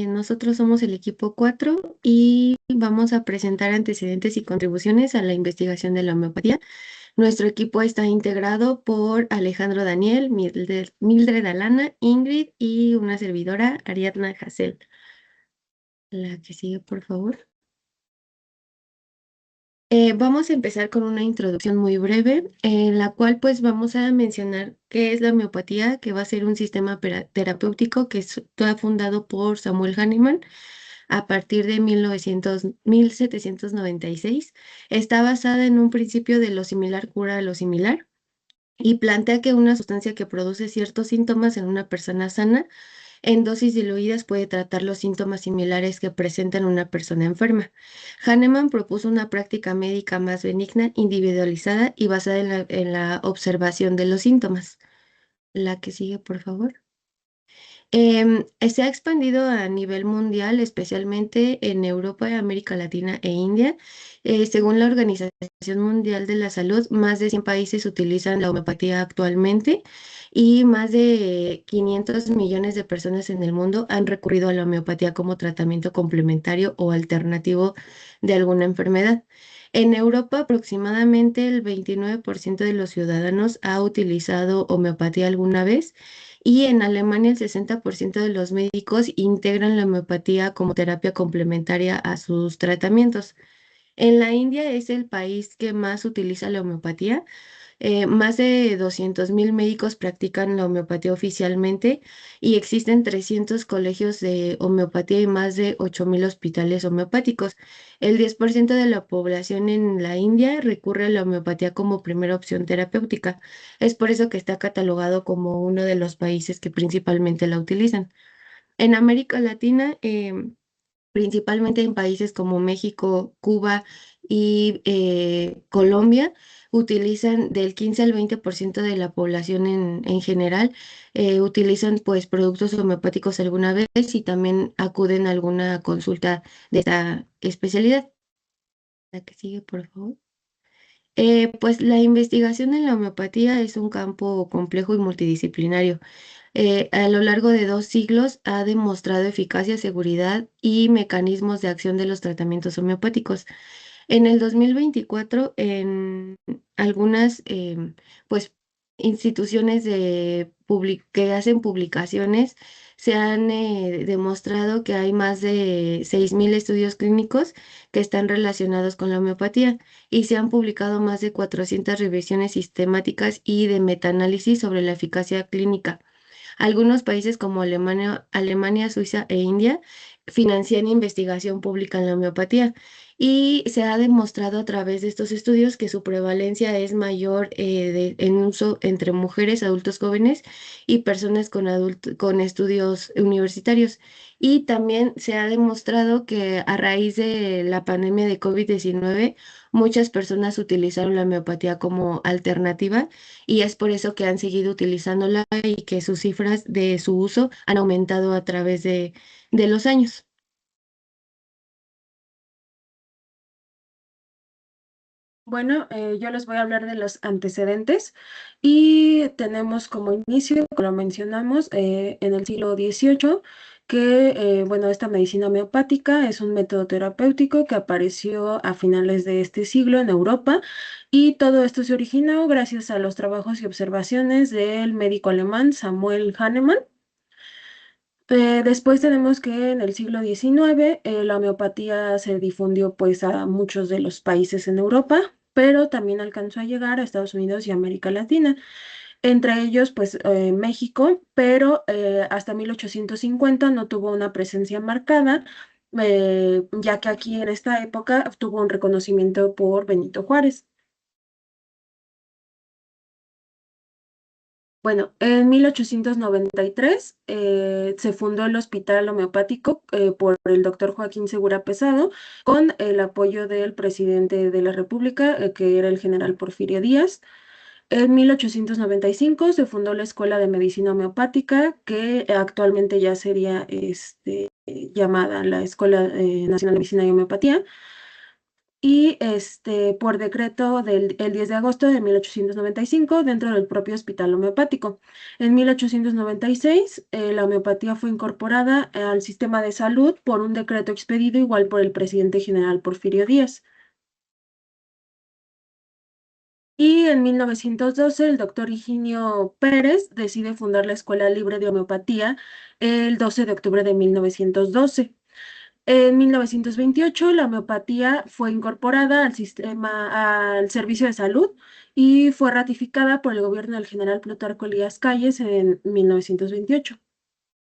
Nosotros somos el equipo 4 y vamos a presentar antecedentes y contribuciones a la investigación de la homeopatía. Nuestro equipo está integrado por Alejandro Daniel, Mildred Alana, Ingrid y una servidora, Ariadna Hassel. La que sigue, por favor. Vamos a empezar con una introducción muy breve, en la cual pues vamos a mencionar qué es la homeopatía, que va a ser un sistema terapéutico que está fundado por Samuel Hahnemann a partir de 1796. Está basada en un principio de lo similar cura a lo similar y plantea que una sustancia que produce ciertos síntomas en una persona sana en dosis diluidas puede tratar los síntomas similares que presentan una persona enferma. Hahnemann propuso una práctica médica más benigna, individualizada y basada en la observación de los síntomas. La que sigue, por favor. Se ha expandido a nivel mundial, especialmente en Europa, América Latina e India. Según la Organización Mundial de la Salud, más de 100 países utilizan la homeopatía actualmente y más de 500 millones de personas en el mundo han recurrido a la homeopatía como tratamiento complementario o alternativo de alguna enfermedad. En Europa, aproximadamente el 29% de los ciudadanos ha utilizado homeopatía alguna vez y en Alemania el 60% de los médicos integran la homeopatía como terapia complementaria a sus tratamientos. En la India es el país que más utiliza la homeopatía. Más de 200.000 médicos practican la homeopatía oficialmente y existen 300 colegios de homeopatía y más de 8.000 hospitales homeopáticos. El 10% de la población en la India recurre a la homeopatía como primera opción terapéutica. Es por eso que está catalogado como uno de los países que principalmente la utilizan. En América Latina, principalmente en países como México, Cuba y Colombia, utilizan del 15 al 20% de la población en general, utilizan pues productos homeopáticos alguna vez y también acuden a alguna consulta de esta especialidad. La que sigue, por favor. Pues la investigación en la homeopatía es un campo complejo y multidisciplinario. A lo largo de 2 siglos ha demostrado eficacia, seguridad y mecanismos de acción de los tratamientos homeopáticos. En el 2024, en algunas pues, instituciones que hacen publicaciones, se han demostrado que hay más de 6.000 estudios clínicos que están relacionados con la homeopatía y se han publicado más de 400 revisiones sistemáticas y de metaanálisis sobre la eficacia clínica. Algunos países como Alemania, Suiza e India financian investigación pública en la homeopatía y se ha demostrado a través de estos estudios que su prevalencia es mayor en uso entre mujeres, adultos jóvenes y personas con estudios universitarios. Y también se ha demostrado que a raíz de la pandemia de COVID-19, muchas personas utilizaron la homeopatía como alternativa y es por eso que han seguido utilizándola y que sus cifras de su uso han aumentado a través de los años. Bueno, yo les voy a hablar de los antecedentes y tenemos como inicio, como lo mencionamos, en el siglo XVIII, que, bueno, esta medicina homeopática es un método terapéutico que apareció a finales de este siglo en Europa y todo esto se originó gracias a los trabajos y observaciones del médico alemán Samuel Hahnemann. Después tenemos que en el siglo XIX la homeopatía se difundió pues a muchos de los países en Europa, pero también alcanzó a llegar a Estados Unidos y América Latina, entre ellos pues México, pero hasta 1850 no tuvo una presencia marcada, ya que aquí en esta época tuvo un reconocimiento por Benito Juárez. Bueno, en 1893 se fundó el Hospital Homeopático por el doctor Joaquín Segura Pesado, con el apoyo del presidente de la República, que era el general Porfirio Díaz. En 1895 se fundó la Escuela de Medicina Homeopática, que actualmente ya sería llamada la Escuela Nacional de Medicina y Homeopatía. y por decreto del el 10 de agosto de 1895 dentro del propio hospital homeopático. En 1896, la homeopatía fue incorporada al sistema de salud por un decreto expedido igual por el presidente general Porfirio Díaz. Y en 1912 el doctor Higinio Pérez decide fundar la Escuela Libre de Homeopatía el 12 de octubre de 1912. En 1928, la homeopatía fue incorporada al sistema, al servicio de salud y fue ratificada por el gobierno del general Plutarco Elías Calles en 1928.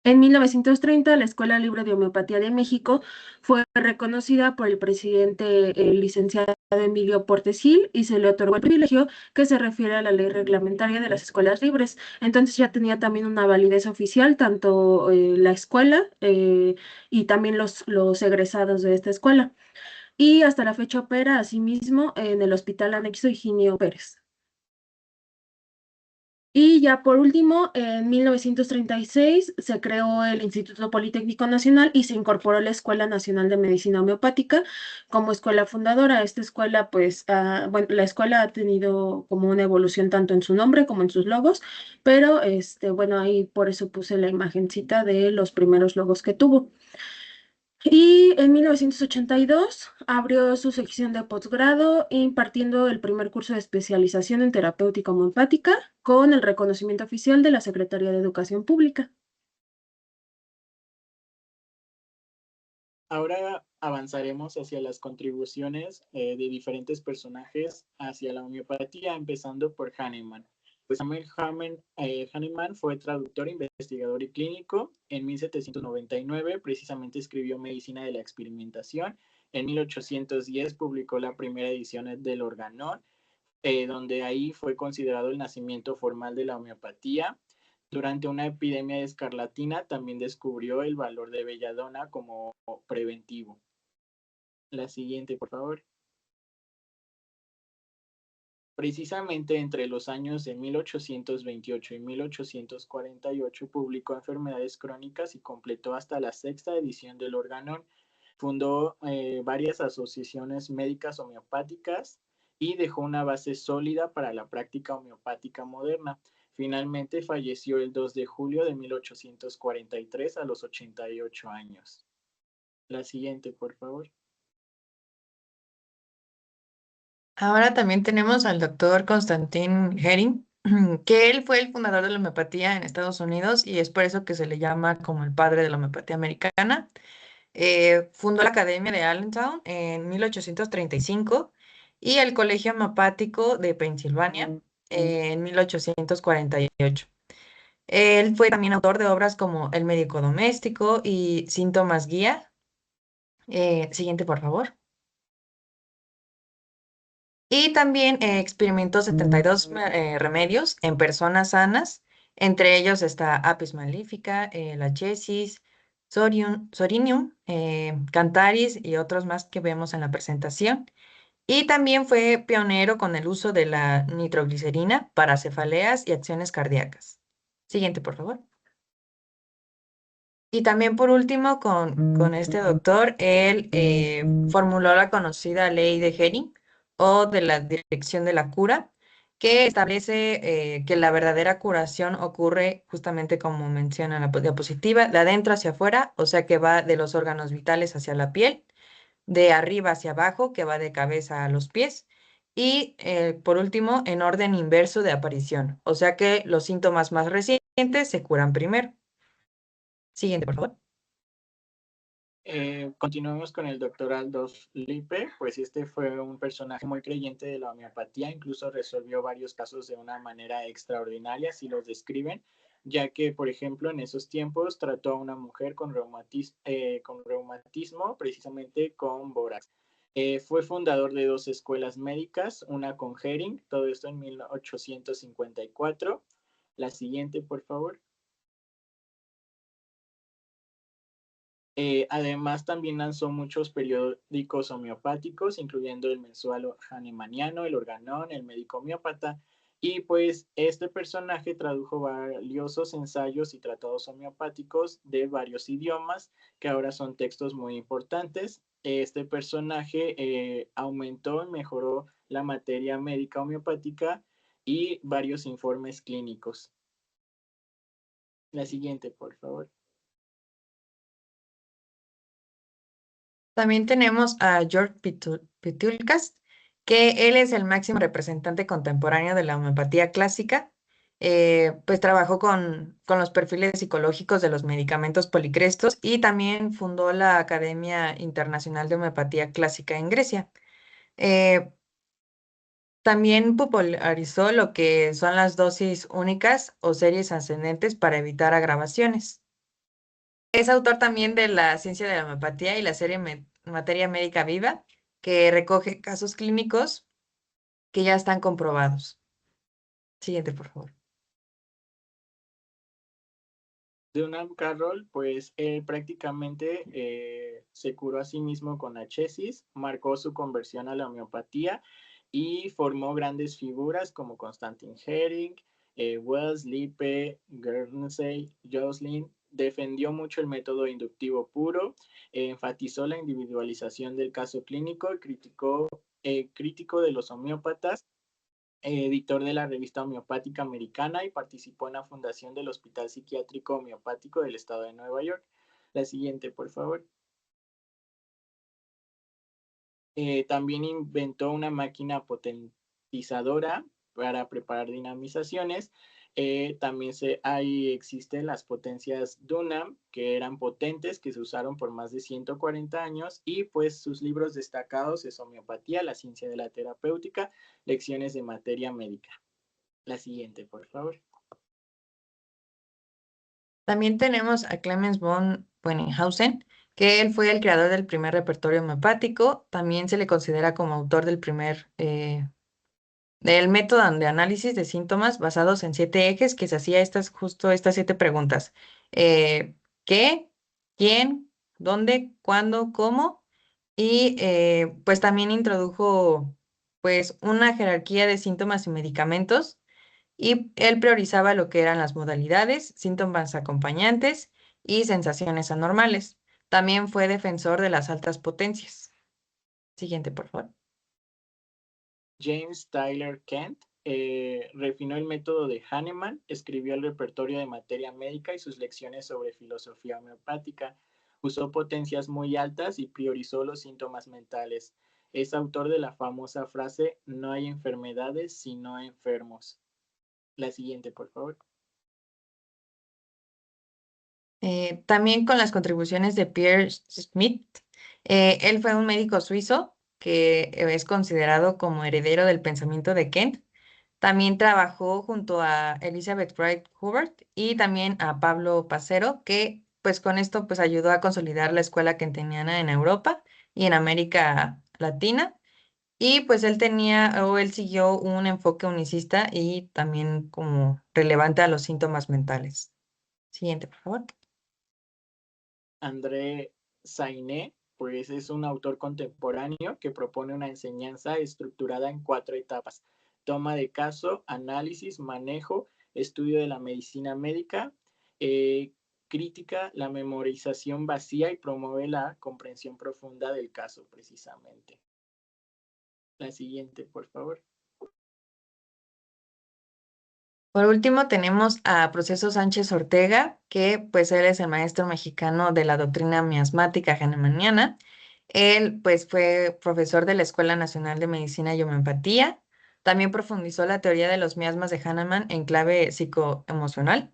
En 1930, la Escuela Libre de Homeopatía de México fue reconocida por el presidente, el licenciado Emilio Portes Gil, y se le otorgó el privilegio que se refiere a la ley reglamentaria de las escuelas libres. Entonces ya tenía también una validez oficial, tanto la escuela y también los egresados de esta escuela. Y hasta la fecha opera asimismo en el Hospital Anexo Higinio Pérez. Y ya por último, en 1936 se creó el Instituto Politécnico Nacional y se incorporó la Escuela Nacional de Medicina Homeopática como escuela fundadora. Esta escuela, pues, bueno, la escuela ha tenido como una evolución tanto en su nombre como en sus logos, pero bueno, ahí por eso puse la imagencita de los primeros logos que tuvo. Y en 1982 abrió su sección de posgrado, impartiendo el primer curso de especialización en terapéutica homeopática con el reconocimiento oficial de la Secretaría de Educación Pública. Ahora avanzaremos hacia las contribuciones de diferentes personajes hacia la homeopatía, empezando por Hahnemann. Pues Samuel Hahnemann fue traductor, investigador y clínico. En 1799 precisamente escribió Medicina de la Experimentación. En 1810 publicó la primera edición del Organon, donde ahí fue considerado el nacimiento formal de la homeopatía. Durante una epidemia de escarlatina también descubrió el valor de belladona como preventivo. La siguiente, por favor. Precisamente entre los años de 1828 y 1848 publicó Enfermedades Crónicas y completó hasta la sexta edición del Organon. Fundó varias asociaciones médicas homeopáticas y dejó una base sólida para la práctica homeopática moderna. Finalmente falleció el 2 de julio de 1843 a los 88 años. La siguiente, por favor. Ahora también tenemos al doctor Konstantin Hering, que él fue el fundador de la homeopatía en Estados Unidos y es por eso que se le llama como el padre de la homeopatía americana. Fundó la Academia de Allentown en 1835 y el Colegio Homeopático de Pensilvania en 1848. Él fue también autor de obras como El médico doméstico y Síntomas guía. Siguiente, por favor. Y también experimentó 72 remedios en personas sanas. Entre ellos está Apis mellifica, la Chesis, Sorinium, Cantaris y otros más que vemos en la presentación. Y también fue pionero con el uso de la nitroglicerina para cefaleas y acciones cardíacas. Siguiente, por favor. Y también por último, con este doctor, él formuló la conocida ley de Hering o de la dirección de la cura, que establece que la verdadera curación ocurre justamente como menciona la diapositiva, de adentro hacia afuera, o sea que va de los órganos vitales hacia la piel, de arriba hacia abajo, que va de cabeza a los pies, y por último, en orden inverso de aparición, o sea que los síntomas más recientes se curan primero. Siguiente, por favor. Continuamos con el doctor Adolf Lippe, pues este fue un personaje muy creyente de la homeopatía, incluso resolvió varios casos de una manera extraordinaria, si los describen, ya que, por ejemplo, en esos tiempos trató a una mujer con reumatismo, precisamente con bórax. Fue fundador de dos escuelas médicas, una con Hering, todo esto en 1854. La siguiente, por favor. Además, también lanzó muchos periódicos homeopáticos, incluyendo el mensual hahnemanniano, el Organon, el Médico Homeópata, Y pues este personaje tradujo valiosos ensayos y tratados homeopáticos de varios idiomas, que ahora son textos muy importantes. Este personaje aumentó y mejoró la materia médica homeopática y varios informes clínicos. La siguiente, por favor. También tenemos a George Pitulcas, que él es el máximo representante contemporáneo de la homeopatía clásica. Pues trabajó con los perfiles psicológicos de los medicamentos policrestos y también fundó la Academia Internacional de Homeopatía Clásica en Grecia. Eh, También popularizó lo que son las dosis únicas o series ascendentes para evitar agravaciones. Es autor también de La ciencia de la homeopatía y la serie Materia Médica Viva, que recoge casos clínicos que ya están comprobados. Siguiente, por favor. Dunham Carroll, pues él prácticamente se curó a sí mismo con ascesis, marcó su conversión a la homeopatía y formó grandes figuras como Constantin Hering, Wells, Lippe, Guernsey, Jocelyn. Defendió mucho el método inductivo puro, enfatizó la individualización del caso clínico, crítico de los homeópatas, editor de la revista homeopática americana y participó en la fundación del Hospital Psiquiátrico Homeopático del Estado de Nueva York. La siguiente, por favor. También inventó una máquina potentizadora para preparar dinamizaciones. También ahí existen las potencias Dunham, que eran potentes, que se usaron por más de 140 años, y pues sus libros destacados es Homeopatía, la ciencia de la terapéutica, lecciones de materia médica. La siguiente, por favor. También tenemos a Clemens von Boenninghausen, que él fue el creador del primer repertorio homeopático. También se le considera como autor del método de análisis de síntomas basados en 7 ejes, que se hacía justo estas 7 preguntas. ¿Qué? ¿Quién? ¿Dónde? ¿Cuándo? ¿Cómo? Y pues también introdujo pues una jerarquía de síntomas y medicamentos, y él priorizaba lo que eran las modalidades, síntomas acompañantes y sensaciones anormales. También fue defensor de las altas potencias. Siguiente, por favor. James Tyler Kent refinó el método de Hahnemann, escribió el repertorio de materia médica y sus lecciones sobre filosofía homeopática. Usó potencias muy altas y priorizó los síntomas mentales. Es autor de la famosa frase, no hay enfermedades sino enfermos. La siguiente, por favor. También con las contribuciones de Pierre Schmidt. Él fue un médico suizo que es considerado como heredero del pensamiento de Kent. También trabajó junto a Elizabeth Wright Hubbard y también a Pablo Pacero, que pues con esto pues ayudó a consolidar la escuela kenteniana en Europa y en América Latina. Y pues él siguió un enfoque unicista y también como relevante a los síntomas mentales. Siguiente, por favor. André Sainé, pues es un autor contemporáneo que propone una enseñanza estructurada en 4 etapas: toma de caso, análisis, manejo, estudio de la medicina médica, crítica, la memorización vacía y promueve la comprensión profunda del caso, precisamente. La siguiente, por favor. Por último, tenemos a Proceso Sánchez Ortega, que pues él es el maestro mexicano de la doctrina miasmática hahnemanniana. Él pues fue profesor de la Escuela Nacional de Medicina y Homeopatía. También profundizó la teoría de los miasmas de Hahnemann en clave psicoemocional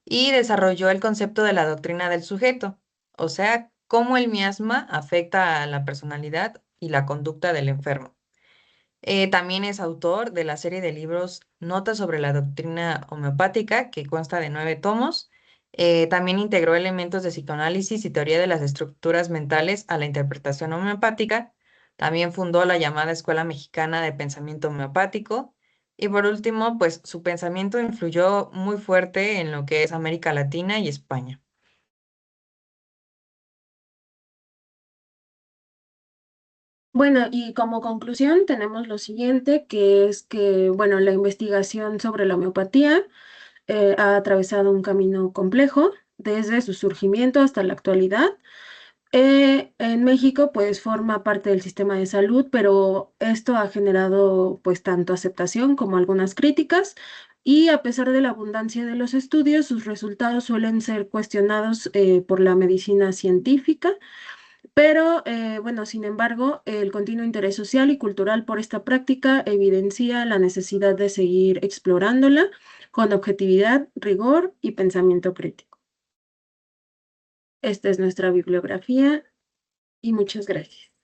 y desarrolló el concepto de la doctrina del sujeto, o sea, cómo el miasma afecta a la personalidad y la conducta del enfermo. También es autor de la serie de libros Notas sobre la doctrina homeopática, que consta de 9 tomos. También integró elementos de psicoanálisis y teoría de las estructuras mentales a la interpretación homeopática. También fundó la llamada Escuela Mexicana de Pensamiento Homeopático. Y por último, pues su pensamiento influyó muy fuerte en lo que es América Latina y España. Bueno, y como conclusión tenemos lo siguiente, que es que, bueno, la investigación sobre la homeopatía ha atravesado un camino complejo desde su surgimiento hasta la actualidad. En México, pues forma parte del sistema de salud, pero esto ha generado pues tanto aceptación como algunas críticas. Y a pesar de la abundancia de los estudios, sus resultados suelen ser cuestionados por la medicina científica. Pero bueno, sin embargo, el continuo interés social y cultural por esta práctica evidencia la necesidad de seguir explorándola con objetividad, rigor y pensamiento crítico. Esta es nuestra bibliografía y muchas gracias.